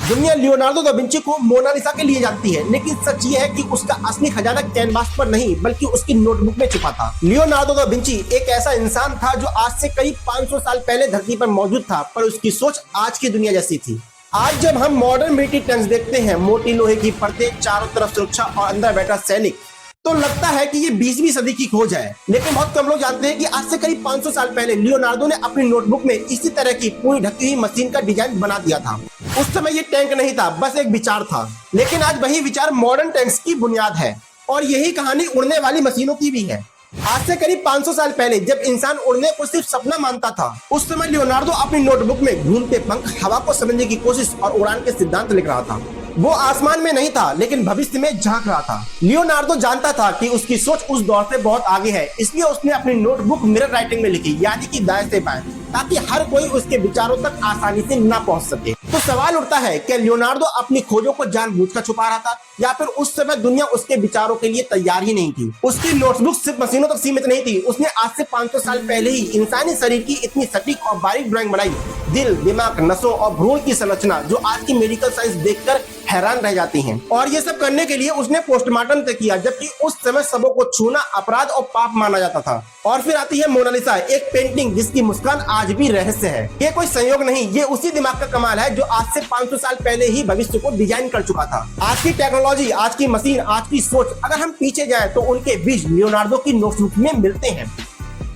दुनिया Leonardo da Vinci को Mona Lisa के लिए जानती है, लेकिन सच ये है कि उसका असली खजाना कैनवास पर नहीं बल्कि उसकी नोटबुक में छिपा था। लियोनार्डो दा विंची एक ऐसा इंसान था जो आज से करीब 500 साल पहले धरती पर मौजूद था, पर उसकी सोच आज की दुनिया जैसी थी। आज जब हम मॉडर्न मिलिट्री टैंक्स देखते हैं, मोटी लोहे की परतें, चारों तरफ सुरक्षा और अंदर बैठा सैनिक, तो लगता है कि ये 20वीं सदी की खोज है। लेकिन बहुत कम लोग जानते हैं कि आज से करीब 500 साल पहले लियोनार्डो ने अपनी नोटबुक में इसी तरह की पूरी ढकी हुई मशीन का डिजाइन बना दिया था। उस समय ये टैंक नहीं था, बस एक विचार था, लेकिन आज वही विचार मॉडर्न टैंक्स की बुनियाद है। और यही कहानी उड़ने वाली मशीनों की भी है। आज से करीब 500 साल पहले जब इंसान उड़ने को सिर्फ सपना मानता था, उस समय लियोनार्डो अपनी नोटबुक में घूमते पंख, हवा को समझने की कोशिश और उड़ान के सिद्धांत लिख रहा था। वो आसमान में नहीं था, लेकिन भविष्य में झांक रहा था। लियोनार्डो जानता था कि उसकी सोच उस दौर से बहुत आगे है, इसलिए उसने अपनी नोटबुक मिरर राइटिंग में लिखी, यानी कि दाएं से बाएं, ताकि हर कोई उसके विचारों तक आसानी से ना पहुंच सके। तो सवाल उठता है, क्या लियोनार्डो अपनी खोजों को जानबूझकर छुपा रहा था, या फिर उस समय दुनिया उसके विचारों के लिए तैयार ही नहीं थी? उसकी नोटबुक सिर्फ मशीनों तक सीमित नहीं थी, उसने आज से 500 साल पहले ही इंसानी शरीर की इतनी सटीक और बारीक ड्राइंग बनाई। दिल, दिमाग, नसों और भ्रूण की संरचना जो आज की मेडिकल साइंस देखकर हैरान रह जाती हैं। और ये सब करने के लिए उसने पोस्टमार्टम तय किया, जबकि उस समय सबों को छूना अपराध और पाप माना जाता था। और फिर आती है मोनालिसा, एक पेंटिंग जिसकी मुस्कान आज भी रहस्य है। ये कोई संयोग नहीं, ये उसी दिमाग का कमाल है जो आज से 500 साल पहले ही भविष्य को डिजाइन कर चुका था। आज की टेक्नोलॉजी, आज की मशीन, आज की सोच, अगर हम पीछे जाएं तो उनके बीज लियोनार्डो की नोटबुक में मिलते हैं।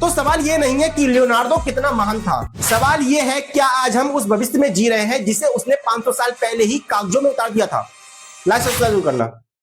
तो सवाल ये नहीं है कि लियोनार्डो कितना महान था, सवाल ये है क्या आज हम उस भविष्य में जी रहे हैं जिसे उसने 500 साल पहले ही कागजों में उतार दिया था। लाइक सब्सक्राइब करना।